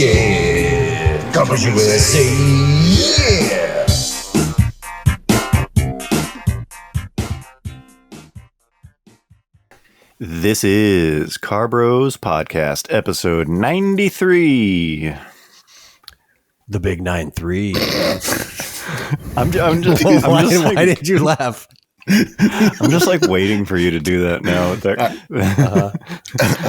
Yeah. Campus USA. Yeah. This is Car Bros Podcast, episode 93. The big 9-3. Why did you laugh? I'm just like waiting for you to do that now. I'm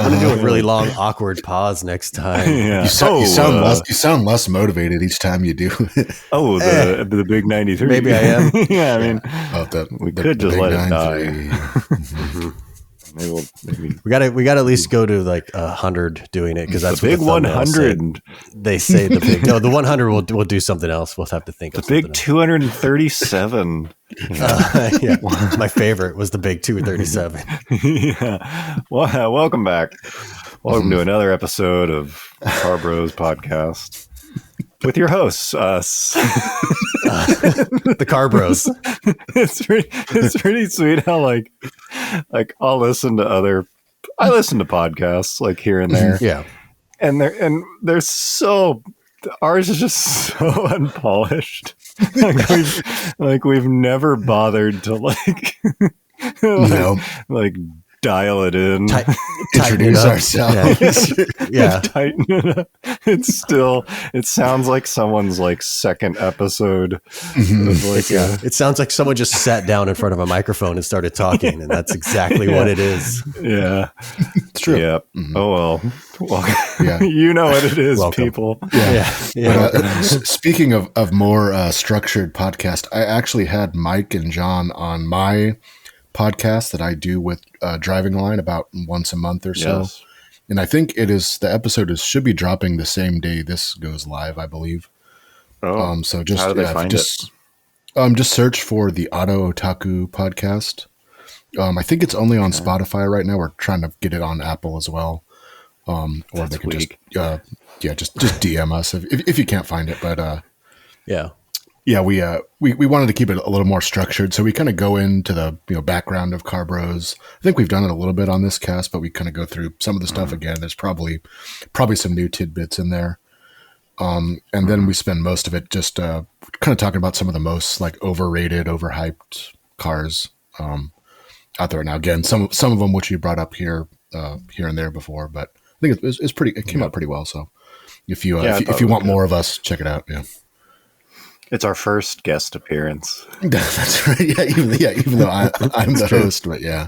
gonna do a really long, awkward pause next time. Yeah. You sound less motivated each time you do it. The big 93. Maybe I am. Yeah, I mean, we could just let it die. Maybe. We got to at least go to like 100 doing it because that's the big what the 100. They say the big. No, the 100 we'll do something else. We'll have to think of the big 237. Yeah, my favorite was the big 237. Yeah. Well, welcome back. Welcome to another episode of Car Bros Podcast with your hosts, us. The Car Bros. It's pretty sweet how like I listen to podcasts like here and there. Yeah. And they're so, ours is just so unpolished. We've never bothered to dial it in, introduce ourselves. Yeah. Tighten it up. It sounds like someone's like second episode. Mm-hmm. It sounds like someone just sat down in front of a microphone and started talking, and that's exactly what it is. Yeah, it's true. Yeah. Mm-hmm. Oh well. Yeah. You know what it is, Welcome. people. Yeah. Speaking of more structured podcast, I actually had Mike and John on my podcast that I do with Driving Line about once a month or so. Yes. And I think the episode should be dropping the same day this goes live, I believe. Oh, so just, how do they find it? Just search for the Auto Otaku podcast. I think it's only on Spotify right now. We're trying to get it on Apple as well. Or That's they can weak. just DM us if you can't find it. But Yeah, we wanted to keep it a little more structured, so we kind of go into the background of Car Bros. I think we've done it a little bit on this cast, but we kind of go through some of the stuff again. There's probably some new tidbits in there, and then we spend most of it just kind of talking about some of the most like overrated, overhyped cars out there now. Again, some of them which you brought up here and there before, but I think it's pretty. It came out pretty well. So if you want more of us, check it out. Yeah. It's our first guest appearance. That's right. Even though I'm the host, but yeah.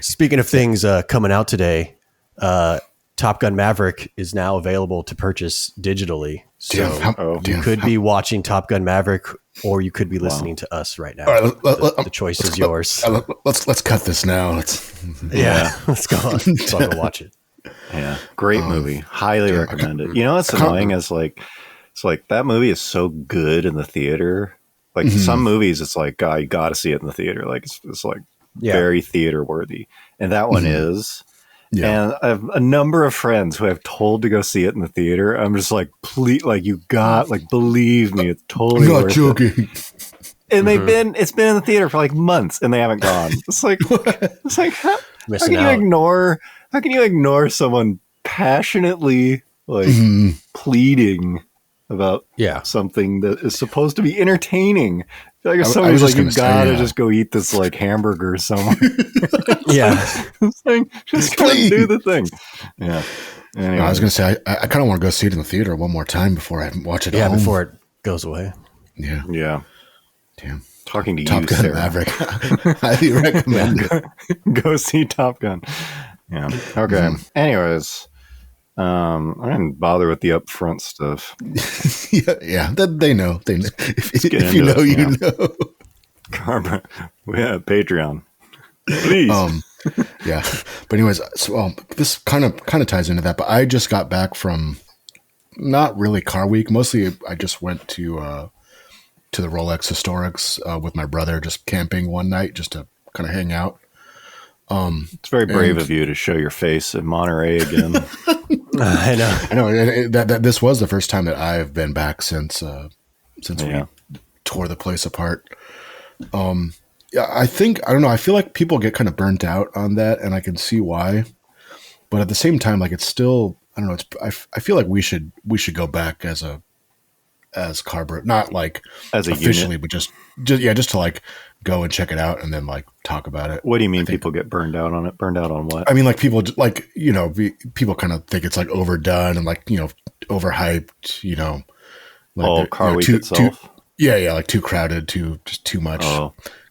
Speaking of things coming out today, Top Gun Maverick is now available to purchase digitally. So you could be watching Top Gun Maverick, or you could be listening to us right now. All right, the choice is yours. Let's cut this now. Let's go on. Let's all go watch it. Yeah, great movie. Highly recommend it. You know what's annoying is it's like that movie is so good in the theater. Like some movies, it's like you got to see it in the theater. Like it's like very theater worthy, and that one is. Yeah. And I have a number of friends who I've told to go see it in the theater. I'm just like, please, believe me, it's totally I'm not worth joking. it. And it's been in the theater for like months, and they haven't gone. It's like how can you ignore someone passionately pleading about something that is supposed to be entertaining? I feel like if somebody's like, you gotta just go eat this like hamburger somewhere. Just go do the thing. Yeah. Anyway. I was gonna say I kind of want to go see it in the theater one more time before I watch it. Yeah, before it goes away. Yeah. Yeah. Damn. Talking to Top you, Gun Sarah. Maverick. Highly recommend it. Go see Top Gun. Yeah. Okay. Anyways. I didn't bother with the upfront stuff. Yeah. They know. If you know, you know. Karma. We have Patreon. Please. Yeah. But anyways, so this kind of ties into that. But I just got back from not really Car Week. Mostly, I just went to the Rolex Historics with my brother, just camping one night, just to kind of hang out. It's very brave of you to show your face in Monterey again. I know. That this was the first time that I've been back since we tore the place apart. Yeah, I don't know. I feel like people get kind of burnt out on that, and I can see why. But at the same time, like it's still I don't know. I feel like we should go back as Carbro, not like as a officially, unit. but just to like go and check it out and then like talk about it. What do you mean people get burned out on it? Burned out on what? I mean, like people like, people kind of think it's like overdone and like, overhyped, like Car Week itself. Yeah. Like too crowded, just too much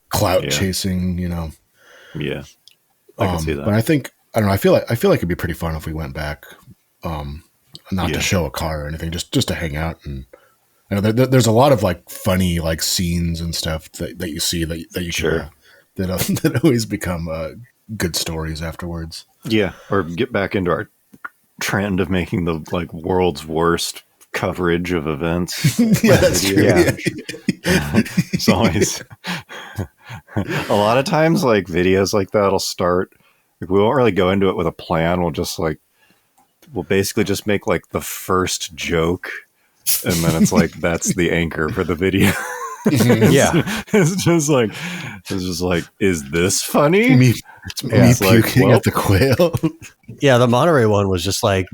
clout chasing, Yeah. I can see that. But I don't know. I feel like it'd be pretty fun if we went back, not to show a car or anything, just to hang out. And I know there's a lot of like funny like scenes and stuff that you see that you can, that always become good stories afterwards. Yeah, or get back into our trend of making the like world's worst coverage of events. Yeah, that's true. Yeah. It's always a lot of times like videos like that'll start. Like, we won't really go into it with a plan. We'll basically just make like the first joke, and then it's like that's the anchor for the video. It's just like, is this funny? Me puking at the quail. Yeah, the Monterey one was just like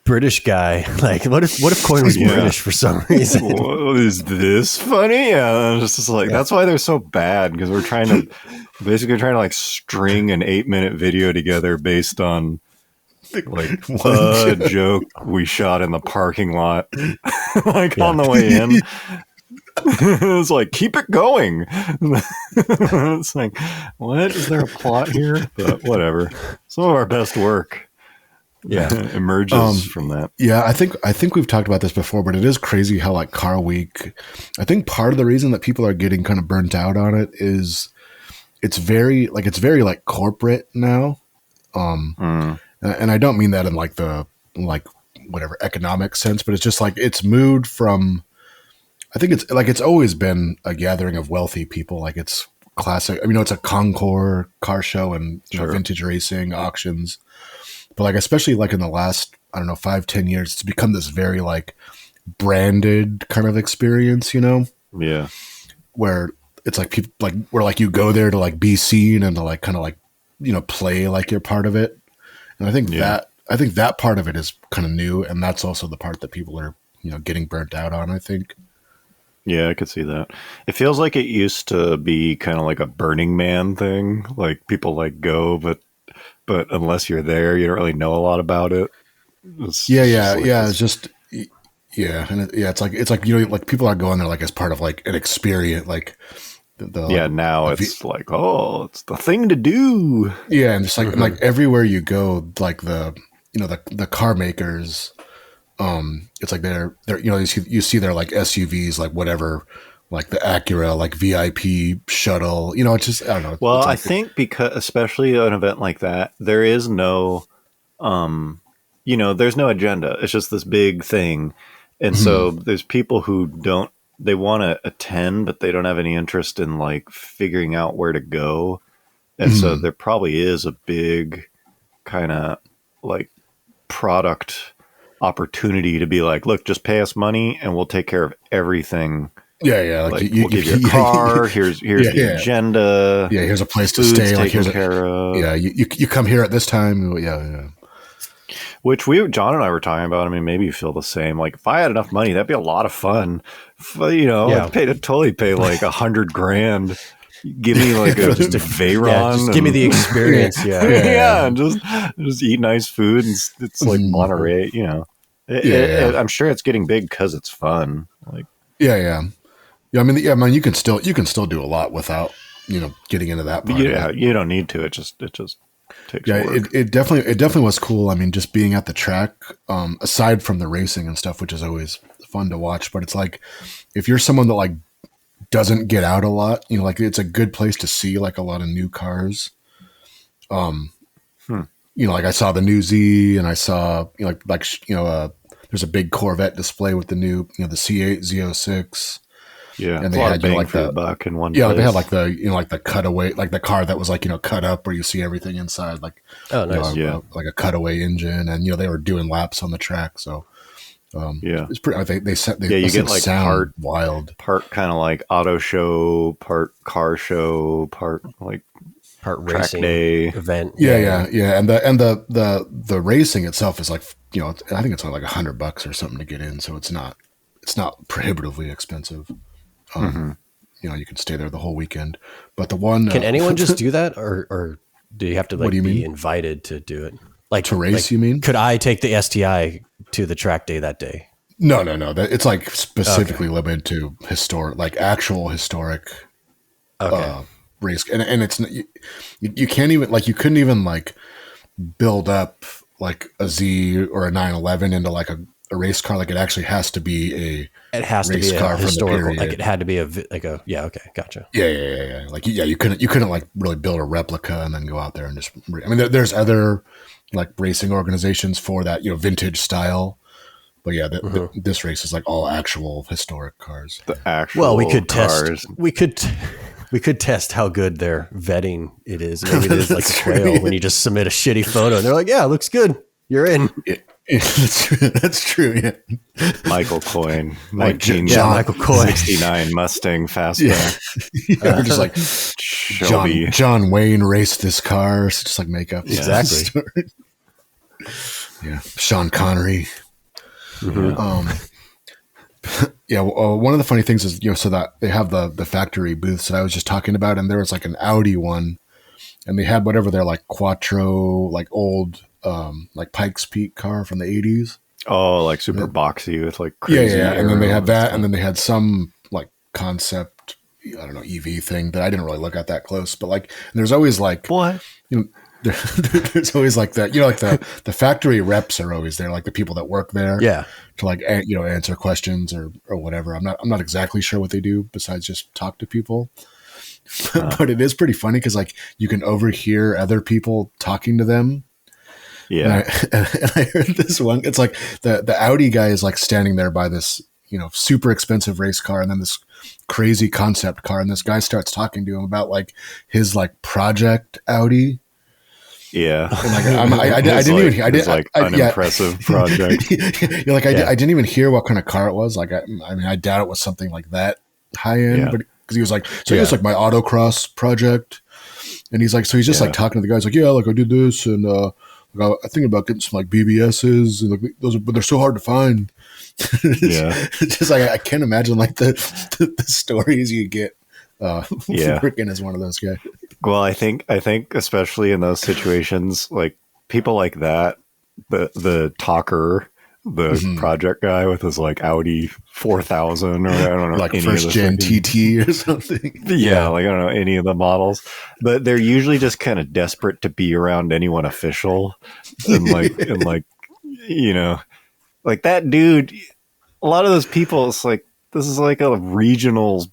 British guy. Like, what if Coin was British for some reason? Is this funny? Yeah, it's just like that's why they're so bad, because we're trying to like string an 8-minute video together based on like a joke we shot in the parking lot, like on the way in. It's like, keep it going. It's like, what? Is there a plot here? But whatever. Some of our best work emerges from that. Yeah, I think we've talked about this before, but it is crazy how like Car Week, I think part of the reason that people are getting kind of burnt out on it is it's very like corporate now. And I don't mean that in like the like whatever economic sense, but it's just like it's moved from, I think it's always been a gathering of wealthy people. Like it's classic. I mean, it's a Concours car show and vintage racing auctions, but like, especially like in the last, I don't know, 5-10 years, it's become this very like branded kind of experience, Yeah. Where it's like people like, where like you go there to like be seen and to like kind of like, play like you're part of it. And I think that part of it is kind of new. And that's also the part that people are, getting burnt out on, I think. Yeah, I could see that. It feels like it used to be kind of like a Burning Man thing. Like people like go, but unless you're there, you don't really know a lot about it. It's like it's like like people are going there like as part of like an experience, like now it's like, oh, it's the thing to do. Yeah, and just like like everywhere you go, like the car makers. It's like they're you see their like SUVs, like whatever, like the Acura, like VIP shuttle, it's just, I don't know. Well, like, I think because especially an event like that, there is no, there's no agenda. It's just this big thing. And so there's people who they want to attend, but they don't have any interest in like figuring out where to go. And so there probably is a big kind of like product opportunity to be like, look, just pay us money and we'll take care of everything. Yeah. Like we'll give you a car. Here's the agenda. Yeah. Here's a place to stay. Like here's care of. Yeah. You come here at this time. Yeah. Which John and I were talking about. I mean, maybe you feel the same. Like if I had enough money, that'd be a lot of fun. I'd totally pay like $100,000. Give me like just a Veyron. Just give me the experience. And just eat nice food. And it's like Monterey, I'm sure it's getting big because it's fun. Like, yeah. I mean, you can still do a lot without, getting into that part. Yeah, you don't need to. It just takes work. It definitely was cool. I mean, just being at the track, aside from the racing and stuff, which is always fun to watch. But it's like, if you're someone that like doesn't get out a lot, like it's a good place to see like a lot of new cars. Like I saw the new Z, and I saw there's a big Corvette display with the new the C8 Z06. Yeah, and they had like the buck in one. Yeah, they had like the like the cutaway, like the car that was like cut up where you see everything inside, like nice. Like a cutaway engine, and they were doing laps on the track. So it's pretty. They you get like sound wild, part kind of like auto show, part car show, part racing day event. Yeah. And the racing itself is like I think it's only like $100 or something to get in, so it's not prohibitively expensive. You can stay there the whole weekend. But the one can anyone just do that, or do you have to be invited to do it? Like to race, you mean? Could I take the STI to the track day that day? No. It's like specifically limited to actual historic race, and it's you can't even you couldn't even build up like a Z or a 911 into like a race car. Like it actually has to be a race car from the period. Like it had to be okay, gotcha. Yeah. You couldn't really build a replica and then go out there and just. I mean, there's other like racing organizations for that, vintage style. But yeah, this race is like all actual historic cars. The actual we could cars. We could test how good their vetting it is. Maybe it is like a trail when you just submit a shitty photo and they're like, yeah, it looks good. You're in. That's true. Yeah. Michael Coyne, Michael Coyne, 69 Mustang fastback. We're just like John Wayne raced this car. So just like make up. Exactly. Yeah. Sean Connery. Mm-hmm. One of the funny things is, so that they have the factory booths that I was just talking about, and there was like an Audi one, and they had whatever their like Quattro, like old, like Pikes Peak car from the 80s. Oh, like super boxy with like crazy. Yeah. And then they had that, and then they had some like concept, I don't know, EV thing that I didn't really look at that close, but like, there's always like what? There's always like that, like the factory reps are always there, like the people that work there, to like answer questions or whatever. I'm not exactly sure what they do besides just talk to people, but it is pretty funny because like you can overhear other people talking to them. Yeah, and I heard this one. It's like the Audi guy is like standing there by this super expensive race car, and then this crazy concept car, and this guy starts talking to him about like his like project Audi. Yeah, and like I didn't even hear. I did like unimpressive project. I didn't even hear what kind of car it was. Like I doubt it was something like that high end. But because he was like, he was like my autocross project, and he's like, so he's just like talking to the guys like, like I did this, and I think about getting some like BBSs, and like but they're so hard to find. It's just like I can't imagine like the stories you get. Freaking as one of those guys. Well, I think especially in those situations, like people like that, the talker, the project guy with his like Audi 4000 or I don't know, like first gen TT or something. Yeah, like I don't know any of the models, but they're usually just kind of desperate to be around anyone official, and like like that dude. A lot of those people, it's like this is like a regional.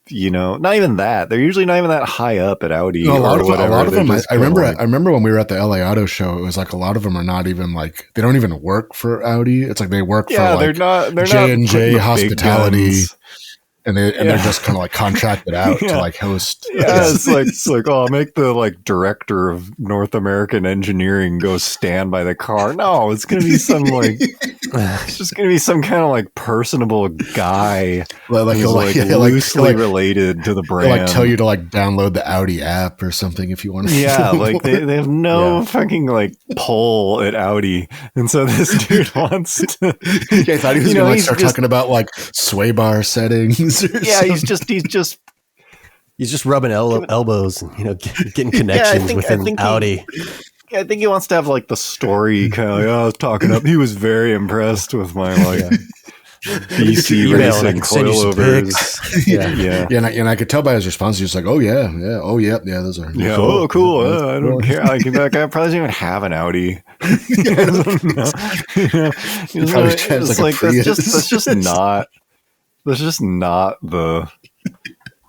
Not even that. They're usually not even that high up at Audi. No, a lot of them. I remember when we were at the LA Auto Show, it was like a lot of them are not even like they don't even work for Audi. It's like they work for like they're J&J Hospitality, and they're just kind of like contracted out to like host. Yeah, it's like I'll make the like director of North American engineering go stand by the car. No, it's gonna be some like it's just gonna be some kind of like personable guy, like loosely related to the brand. Like tell you to like download the Audi app or something if you want to. Yeah, like they have no fucking like pull at Audi, and so this dude wants to. I thought he was gonna start talking about like sway bar settings. Yeah, he's just rubbing elbows and getting connections within Audi. I think he wants to have like the story kind of like, I was talking up. He was very impressed with my like BC racing coilovers. And I could tell by his response, he was like, "Oh yeah, those are cool. I don't care. That guy probably doesn't even have an Audi."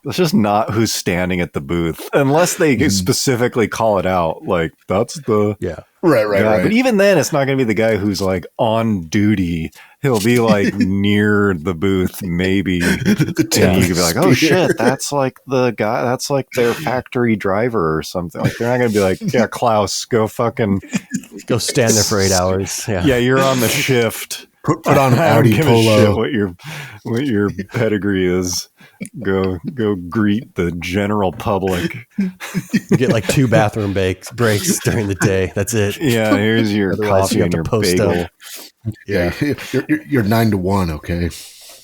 That's just not who's standing at the booth, unless they specifically call it out. Like that's the right. But even then, it's not going to be the guy who's like on duty. He'll be like near the booth, maybe, and you could be like, "Oh shit, that's like the guy. That's like their factory driver or something." Like they're not going to be like, "Yeah, Klaus, go stand there for 8 hours." Yeah, you're on the shift. put on an I don't Audi give a Polo. shit what your pedigree is. Go greet the general public. You get like 2 bathroom breaks during the day. That's it. Yeah, here's your Otherwise, coffee you have and to your post bagel. up. Yeah, you're 9 to 1. Okay.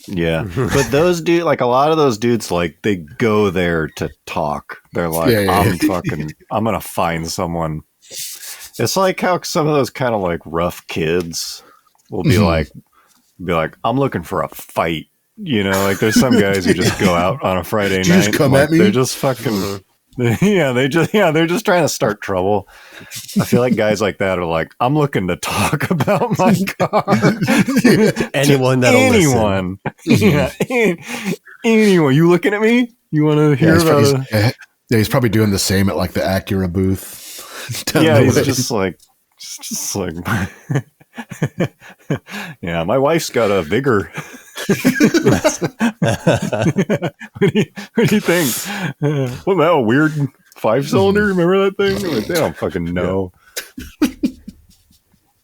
Yeah, but those dudes, like a lot of those dudes, like they go there to talk. They're like, I'm gonna find someone. It's like how some of those kind of like rough kids will be like, I'm looking for a fight. You know, like there's some guys who just go out on a Friday night. Just come like, at me. They're just fucking. They're just trying to start trouble. I feel like guys like that are like, I'm looking to talk about my car. Anyone that'll listen. Yeah, anyone. You looking at me? You want to hear about it? Yeah, he's probably doing the same at like the Acura booth. Yeah, he's just like, yeah, my wife's got a Vigor. What do you think? Wasn't that a weird 5-cylinder? Remember that thing? Like, they don't fucking know.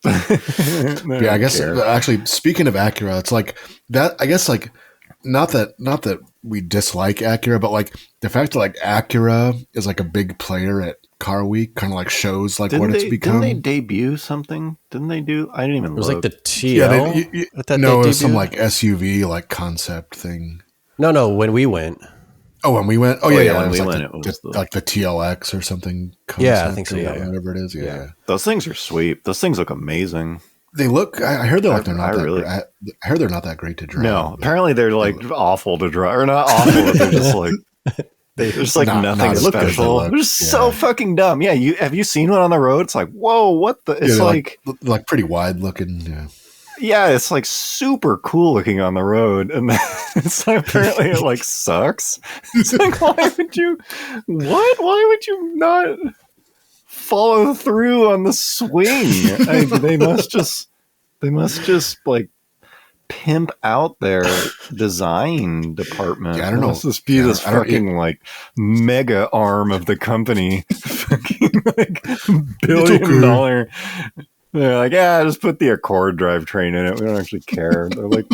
Yeah, I guess actually, speaking of Acura, it's like that. I guess like not that we dislike Acura, but like the fact that like Acura is like a big player at Car Week kind of like shows like what it's become. Didn't they debut something? Didn't they do? I didn't even. It was look. like the TL. No, it was some like SUV like concept thing. No. When we went. Oh, when we went. Oh, yeah. When we like went, it was like the TLX or something. Yeah, I think so. Yeah, whatever it is. Yeah. Those things are sweet. Those things look amazing. They look. I heard they're like they're not. I heard they're not that great to drive. No, apparently they're like awful to drive, or not awful. But they're just like. They're just like nothing special. They're just so fucking dumb. Yeah, have you seen one on the road? It's like, whoa, what the? It's like pretty wide looking. Yeah. Yeah, it's like super cool looking on the road, and it's like, apparently it like sucks. It's like, why would you? What? Why would you not follow through on the swing? They must just like pimp out their design department. Yeah, I don't know. Let's just be this fucking like mega arm of the company, fucking like $1 billion. They're like, just put the Accord drivetrain in it. We don't actually care. They're like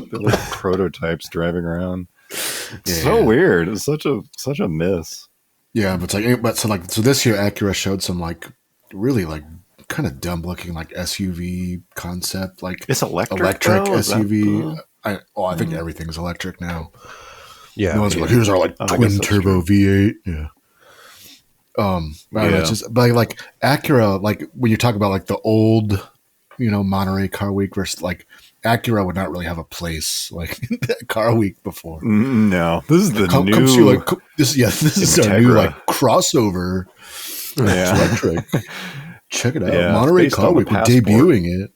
prototypes driving around. It's so weird. It's such a miss. Yeah, but it's like, so this year Acura showed some like really like kind of dumb looking like SUV concept, like it's electric SUV. I think everything's electric now. Yeah, no one's like, here's our like twin turbo V8. Yeah. It's just like Acura, like when you talk about like the old, Monterey Car Week versus like Acura would not really have a place like that Car Week before. No, this is the new. This is our new like crossover. Yeah, electric. Check it out, Monterey Car Week. We're debuting it.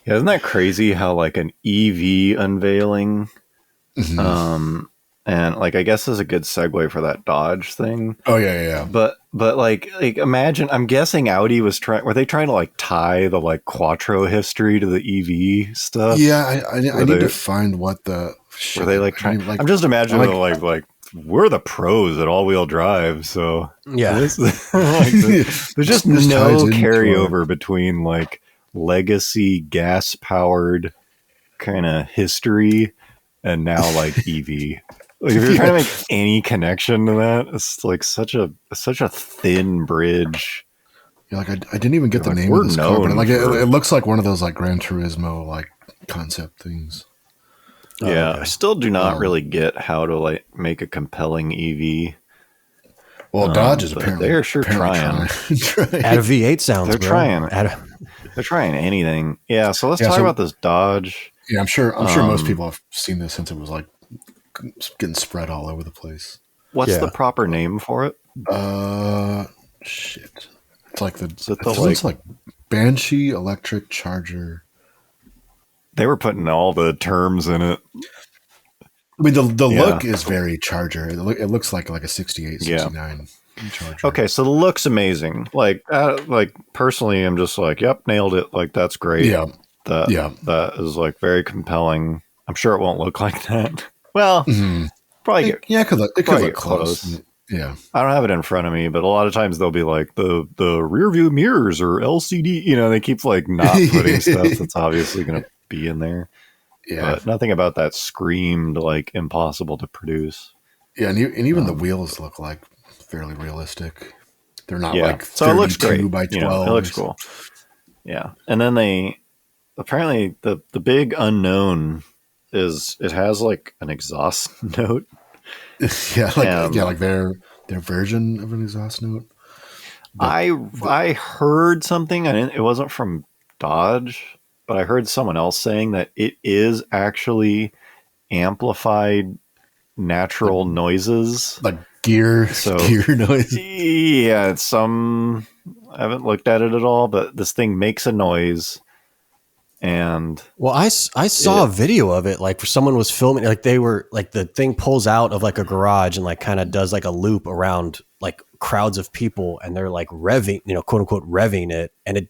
Yeah, isn't that crazy how like an EV unveiling, and like I guess is a good segue for that Dodge thing. Oh yeah. But like imagine, I'm guessing Audi were they trying to like tie the like Quattro history to the EV stuff? Yeah, I need to find what the. Were they like trying? I'm just imagining like we're the pros at all-wheel drive, so yeah, there's just no carryover between like legacy gas-powered kind of history and now like EV. Like if you're trying to make any connection to that, it's like such a thin bridge. Yeah, like I didn't even get the name of this car, but like it looks like one of those like Gran Turismo like concept things. Yeah, okay. I still do not really get how to like make a compelling EV. Well, Dodge is apparently they're sure trying. Add a V8 sounds. They're trying. They're trying anything. Yeah. So let's talk about this Dodge. Yeah, I'm sure most people have seen this since it was like getting spread all over the place. What's the proper name for it? Shit. It's like it's like Banshee electric charger. They were putting all the terms in it. I mean, the look is very Charger. It looks like a 68, 69 Charger. Okay, so the look's amazing. Like personally, I'm just like, yep, nailed it. Like that's great. Yeah, that is like very compelling. I'm sure it won't look like that. Well, probably it could look close. Yeah. I don't have it in front of me, but a lot of times they'll be like the rear view mirrors or LCD. They keep like not putting stuff that's obviously going to be in there. Yeah. But nothing about that screamed like impossible to produce. Yeah, and even the wheels look like fairly realistic. They're not like 32 so it looks great. by 12. It looks cool. Yeah, and then they apparently the big unknown is it has like an exhaust note. like their version of an exhaust note. I heard something. It wasn't from Dodge, but I heard someone else saying that it is actually amplified natural noises, like gear noise. Yeah, I haven't looked at it at all, but this thing makes a noise. And I saw a video of it, like someone was filming, like they were like the thing pulls out of like a garage and like kind of does like a loop around like crowds of people, and they're like revving, quote unquote revving it. And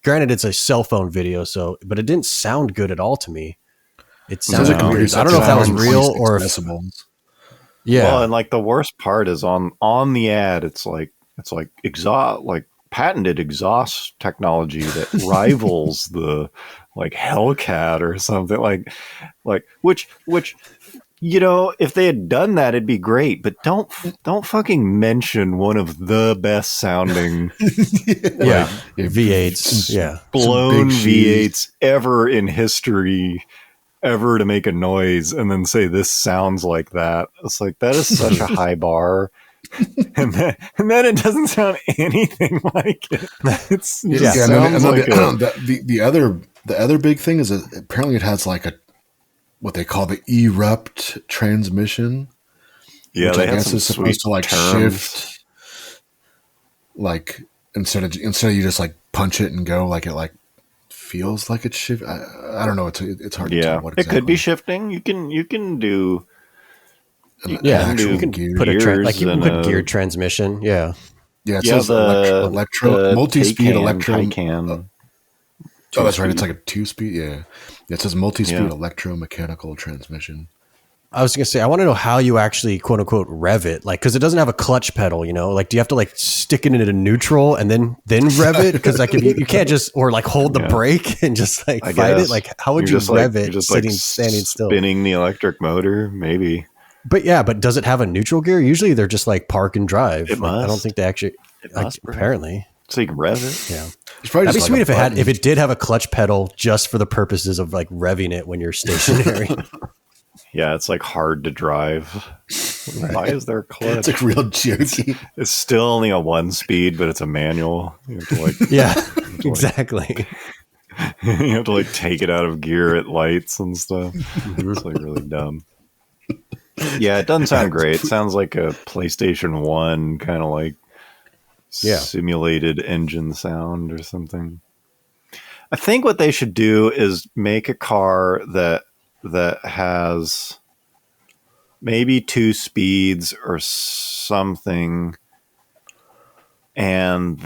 granted it's a cell phone video, but it didn't sound good at all to me. It sounded weird. I don't know if that was real or decibels. Yeah. Well, and like the worst part is on the ad, it's like exhaust, like patented exhaust technology that rivals the like Hellcat or something like which if they had done that, it'd be great, but don't fucking mention one of the best sounding V8s, blown V8s ever in history, ever to make a noise, and then say this sounds like that. It's like, that is such a high bar. and then it doesn't sound anything like it. It's the other big thing is that apparently it has like what they call the erupt transmission. Yeah, which they I guess is supposed to like terms. shift, like instead of you just like punch it and go, like it like feels like it's shift. I don't know. It's hard to tell what exactly. It could be shifting. You can do. You can put a geared transmission. Yeah. Yeah, it says electro multi-speed electro. Oh, that's right. It's like a 2-speed. Yeah. It says multi-speed electromechanical transmission. I was going to say, I want to know how you actually quote unquote rev it. Like, cause it doesn't have a clutch pedal, like, do you have to like stick it into neutral and then rev it? Cause like, if you can't just, or like hold the brake and just like fight it. Like, how would you rev it standing still? Spinning the electric motor, maybe. But does it have a neutral gear? Usually they're just like park and drive. It must. I don't think they actually, apparently. So you can rev it. Yeah. That'd be sweet if it did have a clutch pedal just for the purposes of like revving it when you're stationary. Yeah, it's like hard to drive. Right. Why is there a clutch? It's like real jokey. It's still only a 1-speed, but it's a manual. You have to like, exactly. You have to like take it out of gear at lights and stuff. It's like really dumb. Yeah, it doesn't sound great. It sounds like a PlayStation 1 kind of like simulated engine sound or something. I think what they should do is make a car that has maybe 2 speeds or something, and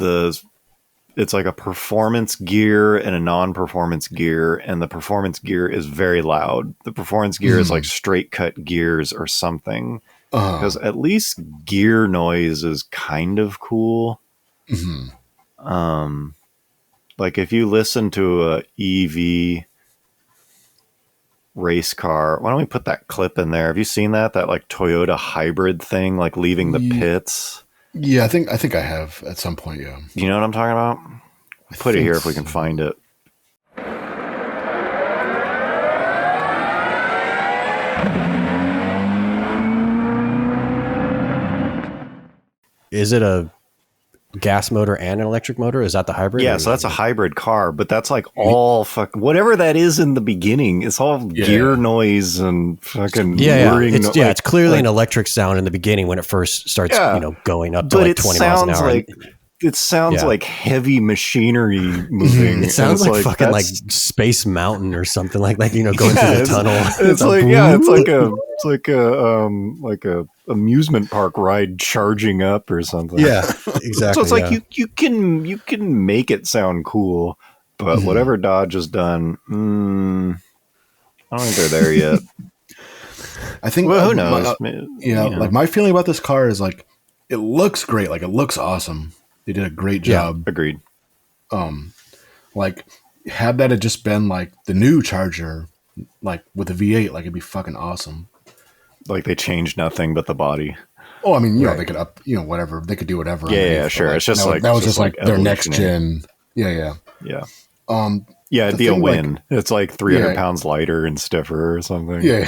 it's like a performance gear and a non-performance gear, and the performance gear is very loud. The performance gear is like straight cut gears or something, because at least gear noise is kind of cool. Like if you listen to a EV race car, why don't we put that clip in there? Have you seen that like Toyota hybrid thing, like leaving the pits? Yeah, I think I have at some point. Yeah, you know what I'm talking about? Put it here if we can find it. Is it a gas motor and an electric motor? Is that the hybrid? Yeah, so that's a hybrid car, but that's like all whatever that is in the beginning. It's all gear noise and fucking whirring. It's clearly an electric sound in the beginning when it first starts, going up to like 20 miles an hour. It sounds like heavy machinery moving. It sounds like fucking like Space Mountain or something like going through the tunnel. It's like a amusement park ride charging up or something. Yeah, exactly. So it's like you can make it sound cool, but whatever Dodge has done, I don't think they're there yet. I think. Well, who knows? Like my feeling about this car is like, it looks great. Like it looks awesome. They did a great job. Agreed. Like had that had just been like the new Charger, like with the V8, like it'd be fucking awesome. Like they changed nothing but the body. Oh, I mean, you know, they could whatever. They could do whatever. Yeah, sure. Like, it's just that was just like their next gen. Yeah. Yeah, it'd be a win. Like, it's like 300 pounds lighter and stiffer or something. Yeah.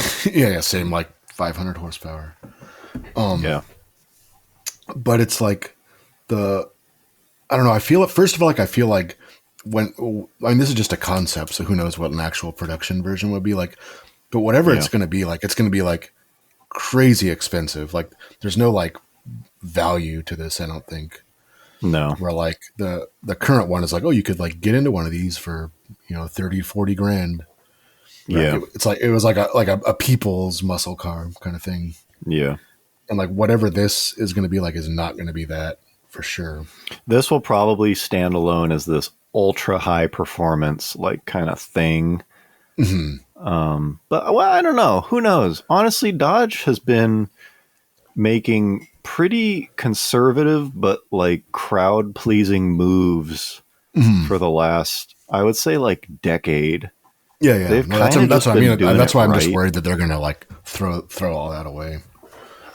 Same, like 500 horsepower. But it's like I don't know. I feel it. First of all, like I feel like this is just a concept, so who knows what an actual production version would be like. But whatever it's going to be like crazy expensive. Like there's no like value to this, I don't think. No. Where like the current one is like, oh, you could like get into one of these for, 30, 40 grand. Yeah. It's like, it was like a people's muscle car kind of thing. Yeah. And like whatever this is going to be like is not going to be that for sure. This will probably stand alone as this ultra high performance like kind of thing. Mm-hmm. But well, I don't know. Who knows? Honestly, Dodge has been making pretty conservative but like crowd pleasing moves for the last, I would say, like decade. Yeah. That's what I mean. That's why I'm just worried that they're going to like throw all that away.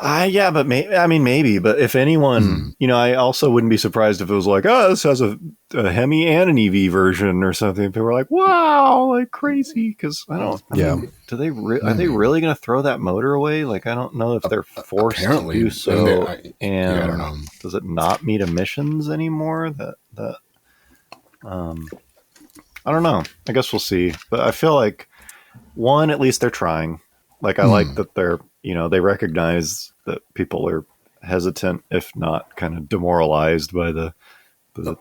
But maybe. But if anyone, I also wouldn't be surprised if it was like, oh, this has a Hemi and an EV version or something. People were like, wow, like crazy. Because are they really going to throw that motor away? Like, I don't know if they're forced to do so. I don't know. Does it not meet emissions anymore? I don't know. I guess we'll see. But I feel like at least they're trying. Like, I like that they're, they recognize that people are hesitant, if not kind of demoralized by the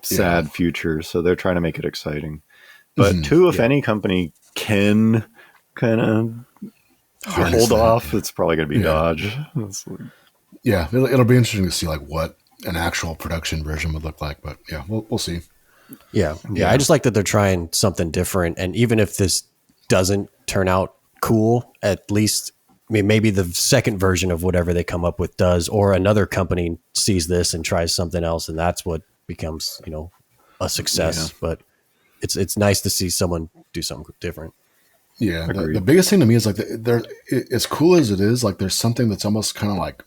sad future. So they're trying to make it exciting. But if any company can kind of hold off, it's probably going to be Dodge. It'll be interesting to see like what an actual production version would look like. But we'll see. Yeah. I just like that they're trying something different. And even if this doesn't turn out cool, at least maybe the second version of whatever they come up with does, or another company sees this and tries something else, and that's what becomes a success. But it's nice to see someone do something different. The biggest thing to me is like there, as cool as it is, like there's something that's almost kind of like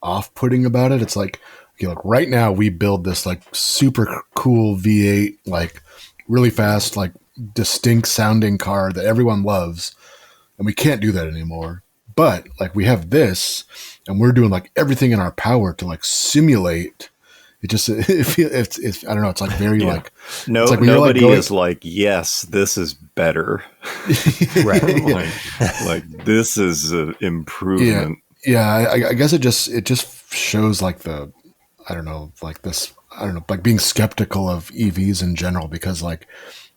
off-putting about it. It's like, okay, like right now we build this like super cool V8, like really fast, like distinct sounding car that everyone loves, and we can't do that anymore. But like we have this, and we're doing like everything in our power to like simulate. It just it's I don't know. It's like very like nobody is like, yes, this is better, right? like this is an improvement. I guess it just shows like like being skeptical of EVs in general, because like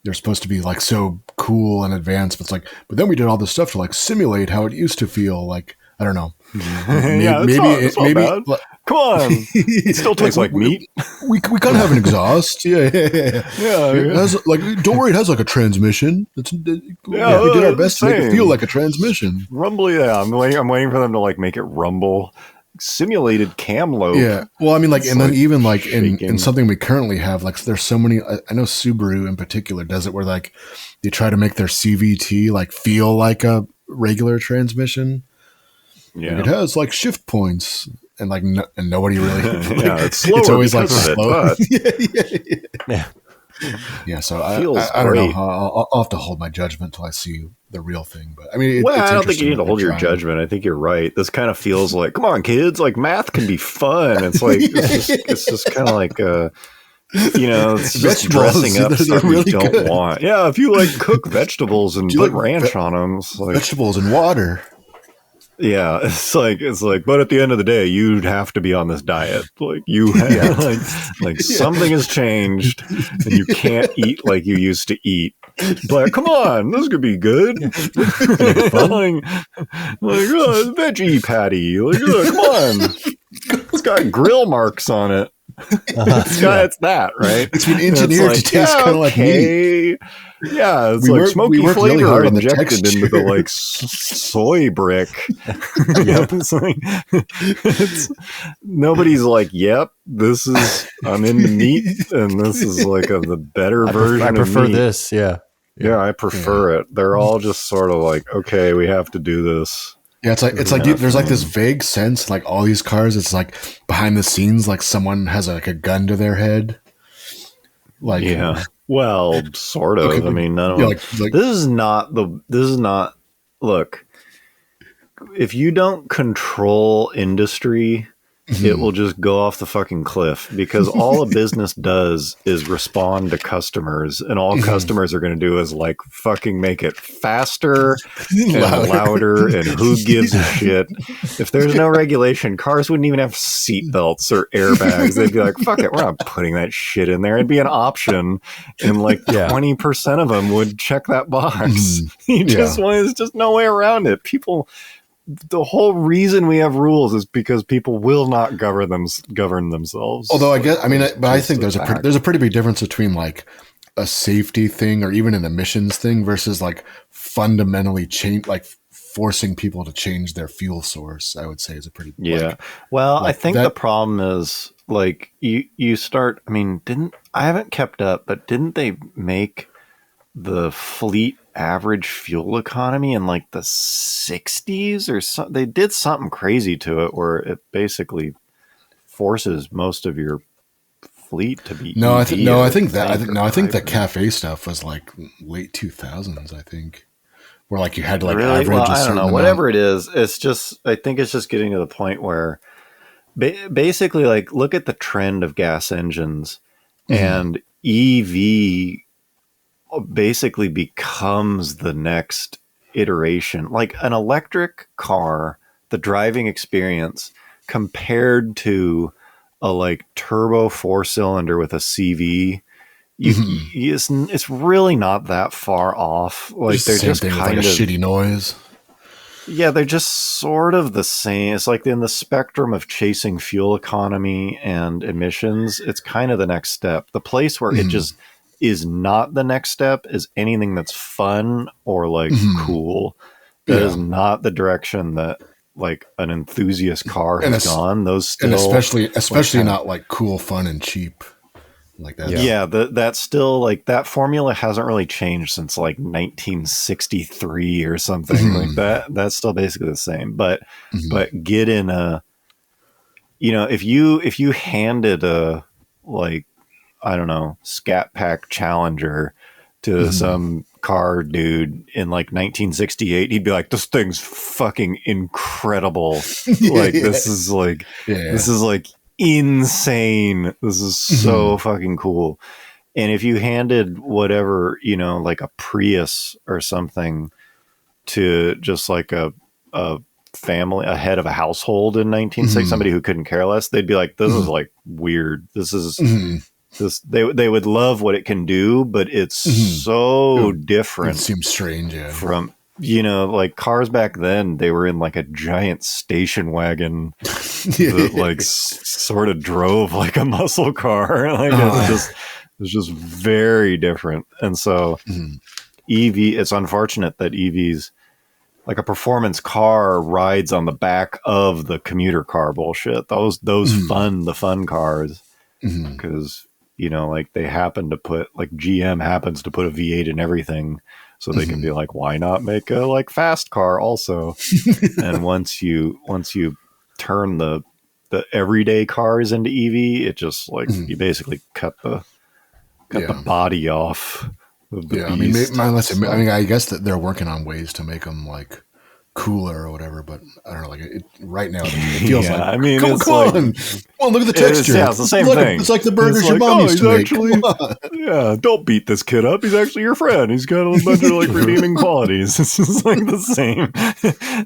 they're supposed to be like so cool and advanced, but it's like, but then we did all this stuff to like simulate how it used to feel. Like, I don't know. Maybe come on, it still tastes like meat. We kind of have an exhaust. It has, like, don't worry, it has like a transmission. We did our best to make it feel like a transmission. Rumble, I'm waiting for them to like make it rumble. Simulated cam lobe. Yeah. Well, I mean, like, and then even like in something we currently have, like, there's so many. I know Subaru in particular does it, where like they try to make their CVT like feel like a regular transmission. Yeah, like, it has like shift points, and like and nobody really. It's slower. It's always like slow. Yeah. So I don't know. I'll have to hold my judgment till I see the real thing. But I mean, I don't think you need to hold your judgment. I think you're right. This kind of feels like, come on, kids, like math can be fun. It's like it's just kind of like it's just dressing up stuff you don't want. Yeah, if you like cook vegetables and put ranch on them, it's like vegetables and water. Yeah, it's like, but at the end of the day, you'd have to be on this diet. Like you have, like something has changed, and you can't eat like you used to eat. But come on, this could be good. like veggie patty. Like, come on, it's got grill marks on it. It's that, right? It's been engineered to taste kind of like meat. Yeah, it's like smoky flavor injected into the like soy brick. Yep. Nobody's like, yep, I'm into meat, and this is like the better version of meat. I prefer this, yeah. Yeah, I prefer it. They're all just sort of like, okay, we have to do this. Yeah, it's like there's like this vague sense, like all these cars, it's like behind the scenes, like someone has like a gun to their head. Like, yeah, well, sort of. Okay, I mean, none of them. This is not. Look, if you don't control industry, it will just go off the fucking cliff, because all a business does is respond to customers, and all customers are going to do is like fucking make it faster and louder, and who gives a shit? If there's no regulation, cars wouldn't even have seat belts or airbags. They'd be like, fuck it, we're not putting that shit in there. It'd be an option, and like 20% of them would check that box. There's just no way around it. The whole reason we have rules is because people will not govern themselves. Although I think there's a pretty big difference between like a safety thing or even an emissions thing versus like fundamentally forcing people to change their fuel source. I would say is a pretty I think the problem is like you start. I mean, I haven't kept up, but didn't they make the fleet average fuel economy in like the 60s or so? They did something crazy to it where it basically forces most of your fleet to be I think the cafe stuff was like late 2000s, I think, where like you had to like average I don't know, whatever it is. It's just, I think it's just getting to the point where basically like look at the trend of gas engines, and EV basically becomes the next iteration. Like an electric car, the driving experience compared to a like turbo 4-cylinder with a CV, it's really not that far off. Like they're just kind of shitty noise. Yeah, they're just sort of the same. It's like in the spectrum of chasing fuel economy and emissions, it's kind of the next step. The place where it just is not the next step is anything that's fun or like cool. That is not the direction that like an enthusiast car has gone. Those still, and especially not like cool, fun, and cheap like that. Yeah, that's still like that formula hasn't really changed since like 1963 or something like that. That's still basically the same. But get in a, if you handed a like, I don't know, Scat Pack Challenger to some car dude in like 1968, he'd be like, this thing's fucking incredible. Like, this is like insane. This is so fucking cool. And if you handed whatever, like a Prius or something to just like a family, a head of a household in 1960, somebody who couldn't care less, they'd be like, this is like weird. This is... They would love what it can do, but it's so different. It seems strange, from like cars back then. They were in like a giant station wagon that like sort of drove like a muscle car. Like it's just very different. And so EV, it's unfortunate that EVs, like a performance car, rides on the back of the commuter car bullshit. Those the fun cars, because like they happen to put, like GM happens to put a V8 in everything, so they can be like, why not make a like fast car also? And once you turn the everyday cars into EV, it just like you basically cut the body off of the beast. I guess that they're working on ways to make them like cooler or whatever, but I don't know, like right now it feels like, I mean, come on, well, look at the texture. It's the same thing. It's like the burgers your mom used to make. Don't beat this kid up. He's actually your friend. He's got a bunch of like redeeming qualities. It's just like the same.